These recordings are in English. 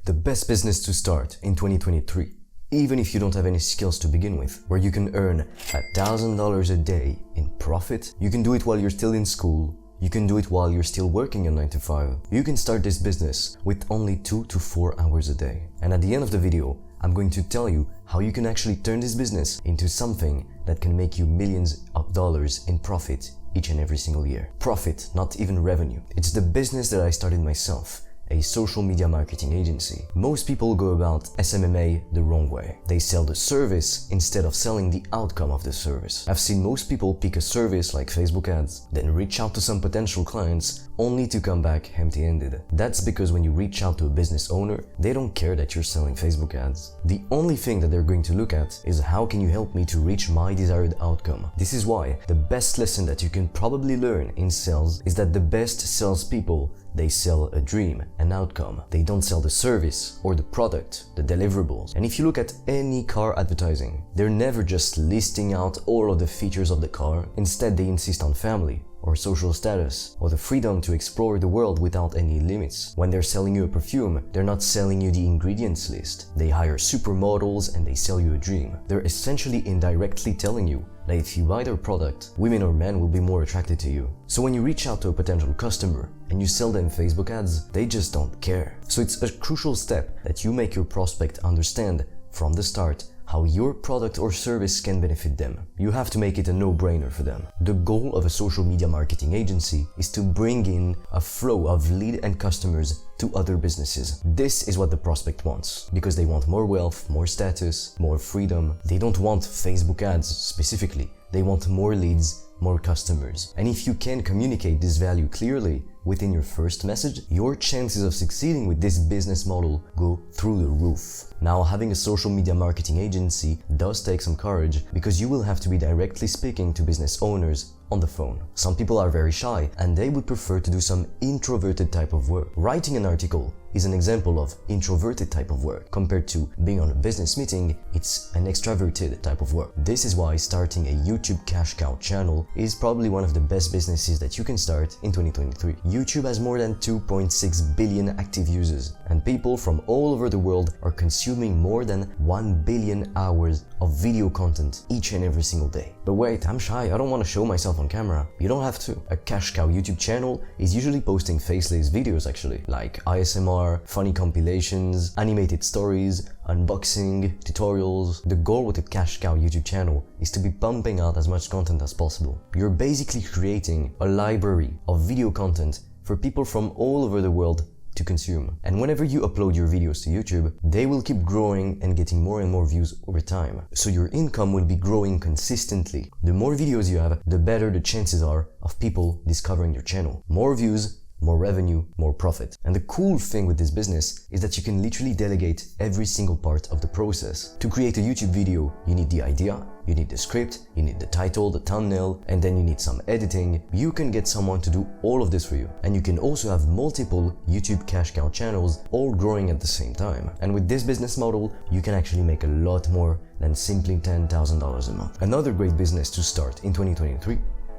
The best business to start in 2023, even if you don't have any skills to begin with, where you can earn $1,000 a day in profit. You can do it while you're still in school. You can do it while you're still working a 9 to 5. You can start this business with only 2 to 4 hours a day. And at the end of the video, I'm going to tell you how you can actually turn this business into something that can make you millions of dollars in profit each and every single year. Profit, not even revenue. It's the business that I started myself, a social media marketing agency. Most people go about SMMA the wrong way. They sell the service instead of selling the outcome of the service. I've seen most people pick a service like Facebook ads, then reach out to some potential clients only to come back empty-handed. That's because when you reach out to a business owner, they don't care that you're selling Facebook ads. The only thing that they're going to look at is how can you help me to reach my desired outcome. This is why the best lesson that you can probably learn in sales is that the best salespeople, they sell a dream, an outcome. They don't sell the service or the product, the deliverables. And if you look at any car advertising, they're never just listing out all of the features of the car. Instead, they insist on family or social status or the freedom to explore the world without any limits. When they're selling you a perfume, they're not selling you the ingredients list. They hire supermodels and they sell you a dream. They're essentially indirectly telling you that if you buy their product, women or men will be more attracted to you. So when you reach out to a potential customer and you sell them Facebook ads, they just don't care. So it's a crucial step that you make your prospect understand from the start how your product or service can benefit them. You have to make it a no-brainer for them. The goal of a social media marketing agency is to bring in a flow of lead and customers to other businesses. This is what the prospect wants, because they want more wealth, more status, more freedom. They don't want Facebook ads specifically. They want more leads, more customers. And if you can communicate this value clearly within your first message, your chances of succeeding with this business model go through the roof. Now, having a social media marketing agency does take some courage, because you will have to be directly speaking to business owners on the phone. Some people are very shy and they would prefer to do some introverted type of work. Writing an article is an example of introverted type of work. Compared to being on a business meeting, it's an extroverted type of work. This is why starting a YouTube cash cow channel is probably one of the best businesses that you can start in 2023. YouTube has more than 2.6 billion active users, and people from all over the world are consuming more than 1 billion hours of video content each and every single day. But wait, I'm shy, I don't want to show myself on camera. You don't have to. A cash cow YouTube channel is usually posting faceless videos actually, like ASMR, funny compilations, animated stories, unboxing, tutorials. The goal with a cash cow YouTube channel is to be pumping out as much content as possible. You're basically creating a library of video content for people from all over the world to consume. And whenever you upload your videos to YouTube, they will keep growing and getting more and more views over time. So your income will be growing consistently. The more videos you have, the better the chances are of people discovering your channel. More views, more revenue, more profit. And the cool thing with this business is that you can literally delegate every single part of the process. To create a YouTube video, you need the idea, you need the script, you need the title, the thumbnail, and then you need some editing. You can get someone to do all of this for you. And you can also have multiple YouTube cash cow channels all growing at the same time. And with this business model, you can actually make a lot more than simply $10,000 a month. Another great business to start in 2023,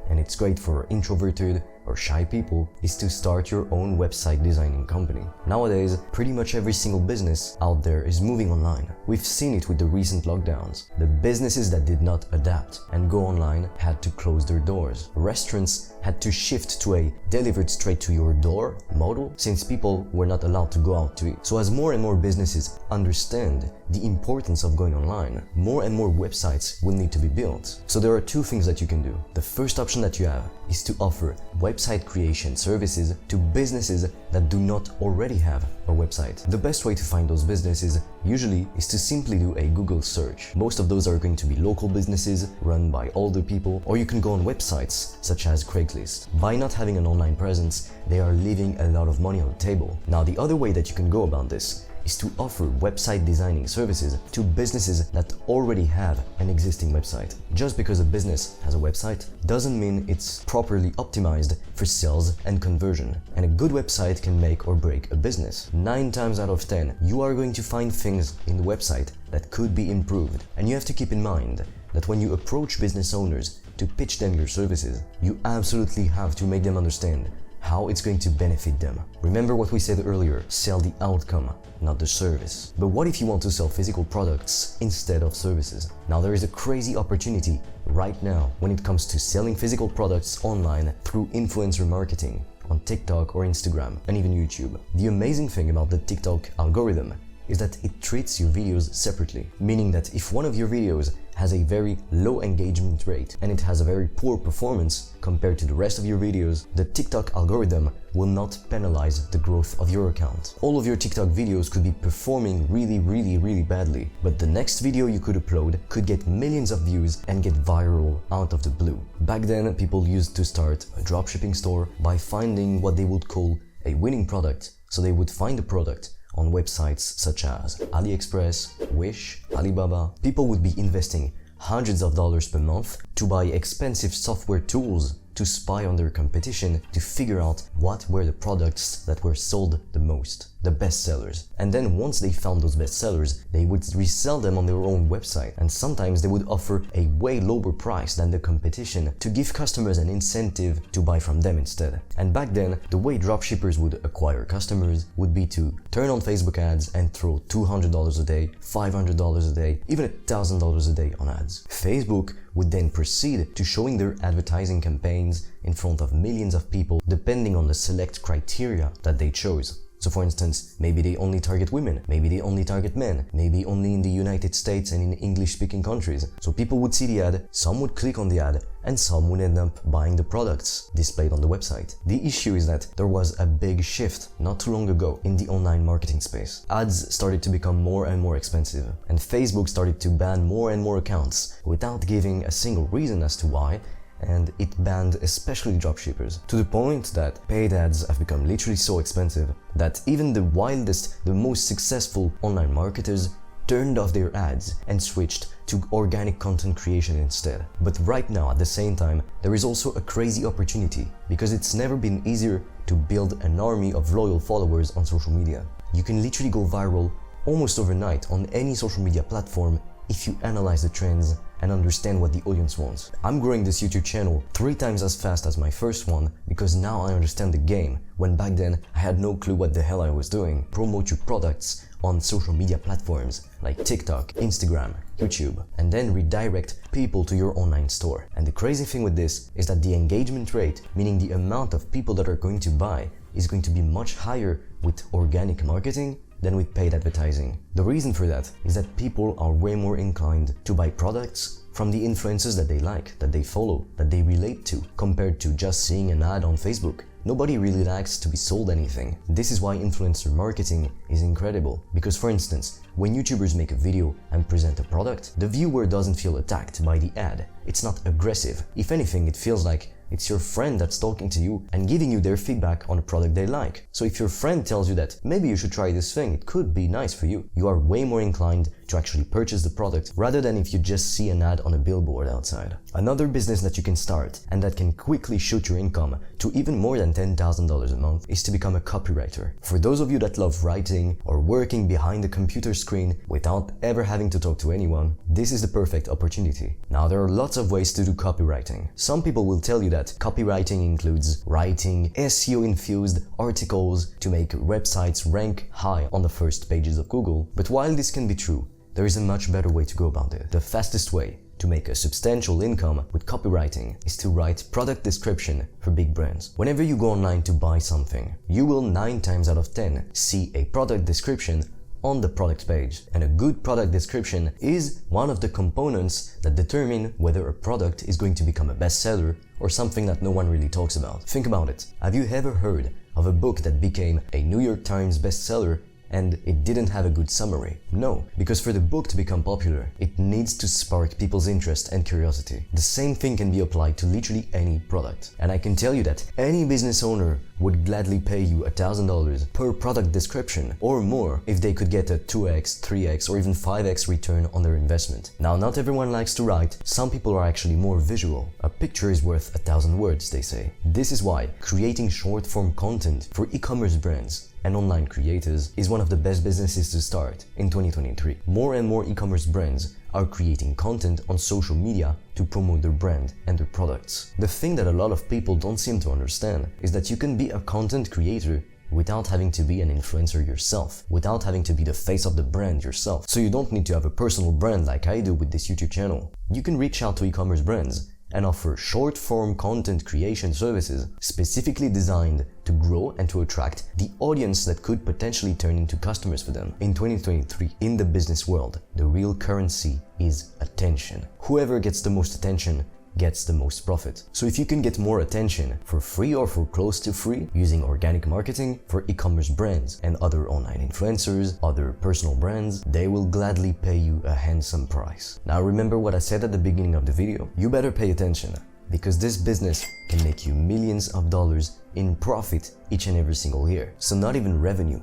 and it's great for introverted or shy people, is to start your own website designing company. Nowadays, pretty much every single business out there is moving online. We've seen it with the recent lockdowns. The businesses that did not adapt and go online had to close their doors. Restaurants had to shift to a delivered straight to your door model, since people were not allowed to go out to eat. So as more and more businesses understand the importance of going online, more and more websites will need to be built. So there are two things that you can do. The first option that you have is to offer website creation services to businesses that do not already have a website. The best way to find those businesses usually is to simply do a Google search. Most of those are going to be local businesses run by older people, or you can go on websites such as Craigslist. By not having an online presence, they are leaving a lot of money on the table. Now, the other way that you can go about this is to offer website designing services to businesses that already have an existing website. Just because a business has a website doesn't mean it's properly optimized for sales and conversion. And a good website can make or break a business. 9 times out of 10, you are going to find things in the website that could be improved. And you have to keep in mind that when you approach business owners to pitch them your services, you absolutely have to make them understand how it's going to benefit them. Remember what we said earlier, sell the outcome, not the service. But what if you want to sell physical products instead of services? Now there is a crazy opportunity right now when it comes to selling physical products online through influencer marketing on TikTok or Instagram and even YouTube. The amazing thing about the TikTok algorithm is that it treats your videos separately, meaning that if one of your videos has a very low engagement rate and it has a very poor performance compared to the rest of your videos, the TikTok algorithm will not penalize the growth of your account. All of your TikTok videos could be performing really badly, but the next video you could upload could get millions of views and get viral out of the blue. Back then, people used to start a dropshipping store by finding what they would call a winning product. So they would find a product on websites such as AliExpress, Wish, Alibaba. People would be investing hundreds of dollars per month to buy expensive software tools to spy on their competition to figure out what were the products that were sold the most, the best sellers. And then once they found those best sellers, they would resell them on their own website. And sometimes they would offer a way lower price than the competition to give customers an incentive to buy from them instead. And back then, the way dropshippers would acquire customers would be to turn on Facebook ads and throw $200 a day, $500 a day, even $1,000 a day on ads. Facebook would then proceed to showing their advertising campaigns in front of millions of people depending on the select criteria that they chose. So for instance, maybe they only target women, maybe they only target men, maybe only in the United States and in English-speaking countries. So people would see the ad, some would click on the ad, and some would end up buying the products displayed on the website. The issue is that there was a big shift not too long ago in the online marketing space. Ads started to become more and more expensive, and Facebook started to ban more and more accounts without giving a single reason as to why, and it banned especially dropshippers, to the point that paid ads have become literally so expensive that even the wildest, the most successful online marketers turned off their ads and switched to organic content creation instead. But right now, at the same time, there is also a crazy opportunity because it's never been easier to build an army of loyal followers on social media. You can literally go viral almost overnight on any social media platform if you analyze the trends and understand what the audience wants. I'm growing this YouTube channel 3 times as fast as my first one because now I understand the game, when back then I had no clue what the hell I was doing. Promote your products on social media platforms like TikTok, Instagram, YouTube, and then redirect people to your online store. And the crazy thing with this is that the engagement rate, meaning the amount of people that are going to buy, is going to be much higher with organic marketing than with paid advertising. The reason for that is that people are way more inclined to buy products from the influencers that they like, that they follow, that they relate to, compared to just seeing an ad on Facebook. Nobody really likes to be sold anything. This is why influencer marketing is incredible. Because for instance, when YouTubers make a video and present a product, the viewer doesn't feel attacked by the ad. It's not aggressive. If anything, it feels like it's your friend that's talking to you and giving you their feedback on a product they like. So if your friend tells you that maybe you should try this thing, it could be nice for you, you are way more inclined to actually purchase the product rather than if you just see an ad on a billboard outside. Another business that you can start and that can quickly shoot your income to even more than $10,000 a month is to become a copywriter. For those of you that love writing or working behind the computer screen without ever having to talk to anyone, this is the perfect opportunity. Now, there are lots of ways to do copywriting. Some people will tell you that copywriting includes writing SEO-infused articles to make websites rank high on the first pages of Google. But while this can be true, there is a much better way to go about it. The fastest way to make a substantial income with copywriting is to write product description for big brands. Whenever you go online to buy something, you will 9 times out of 10 see a product description on the product page. And a good product description is one of the components that determine whether a product is going to become a bestseller or something that no one really talks about. Think about it. Have you ever heard of a book that became a New York Times bestseller and it didn't have a good summary? No, because for the book to become popular, it needs to spark people's interest and curiosity. The same thing can be applied to literally any product. And I can tell you that any business owner would gladly pay you $1,000 per product description or more if they could get a 2x, 3x, or even 5x return on their investment. Now, not everyone likes to write. Some people are actually more visual. A picture is worth 1,000 words, they say. This is why creating short-form content for e-commerce brands and online creators is one of the best businesses to start in 2023. More and more e-commerce brands are creating content on social media to promote their brand and their products. The thing that a lot of people don't seem to understand is that you can be a content creator without having to be an influencer yourself, without having to be the face of the brand yourself. So you don't need to have a personal brand like I do with this YouTube channel. You can reach out to e-commerce brands and offer short-form content creation services specifically designed to grow and to attract the audience that could potentially turn into customers for them. In 2023, in the business world, the real currency is attention. Whoever gets the most attention gets the most profit. So if you can get more attention for free or for close to free using organic marketing for e-commerce brands and other online influencers, other personal brands, they will gladly pay you a handsome price. Now remember what I said at the beginning of the video. You better pay attention, because this business can make you millions of dollars in profit each and every single year. So not even revenue,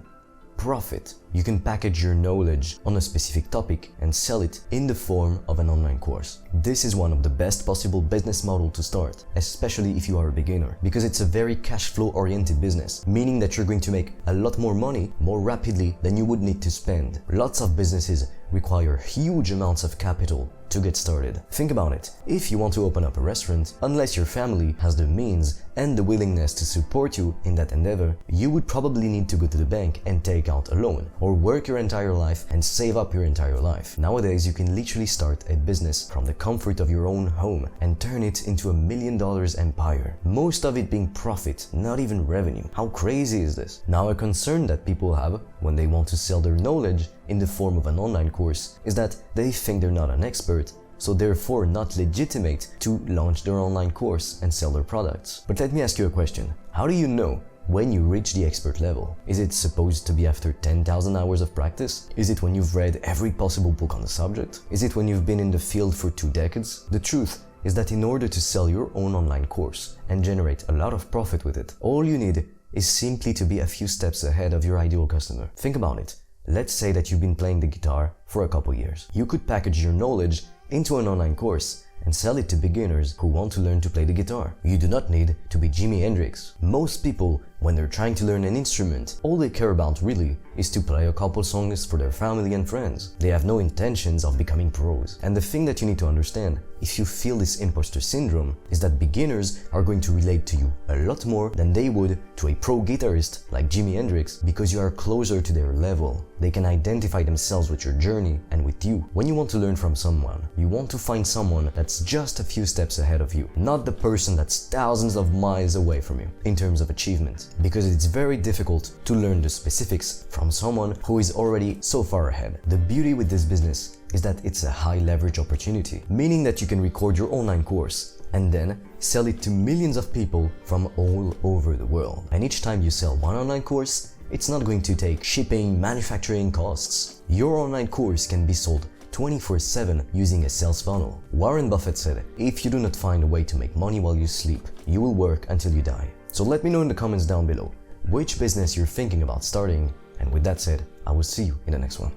profit. You can package your knowledge on a specific topic and sell it in the form of an online course. This is one of the best possible business model to start, especially if you are a beginner, because it's a very cash flow oriented business, meaning that you're going to make a lot more money more rapidly than you would need to spend. Lots of businesses require huge amounts of capital to get started. Think about it. If you want to open up a restaurant, unless your family has the means and the willingness to support you in that endeavor, you would probably need to go to the bank and take out a loan, or work your entire life and save up your entire life. Nowadays, you can literally start a business from the comfort of your own home and turn it into $1 million empire. Most of it being profit, not even revenue. How crazy is this? Now, a concern that people have when they want to sell their knowledge in the form of an online course is that they think they're not an expert, so therefore not legitimate to launch their online course and sell their products. But let me ask you a question. How do you know when you reach the expert level? Is it supposed to be after 10,000 hours of practice? Is it when you've read every possible book on the subject? Is it when you've been in the field for 2 decades? The truth is that in order to sell your own online course and generate a lot of profit with it, all you need is simply to be a few steps ahead of your ideal customer. Think about it. Let's say that you've been playing the guitar for a couple years. You could package your knowledge into an online course and sell it to beginners who want to learn to play the guitar. You do not need to be Jimi Hendrix. Most people, when they're trying to learn an instrument, all they care about really is to play a couple songs for their family and friends. They have no intentions of becoming pros. And the thing that you need to understand, if you feel this imposter syndrome, is that beginners are going to relate to you a lot more than they would to a pro guitarist like Jimi Hendrix, because you are closer to their level. They can identify themselves with your journey and with you. When you want to learn from someone, you want to find someone that's just a few steps ahead of you, not the person that's thousands of miles away from you in terms of achievement, because it's very difficult to learn the specifics from someone who is already so far ahead. The beauty with this business is that it's a high leverage opportunity, meaning that you can record your online course and then sell it to millions of people from all over the world. And each time you sell one online course, it's not going to take shipping, manufacturing costs. Your online course can be sold 24/7 using a sales funnel. Warren Buffett said, if you do not find a way to make money while you sleep, you will work until you die. So let me know in the comments down below which business you're thinking about starting. And with that said, I will see you in the next one.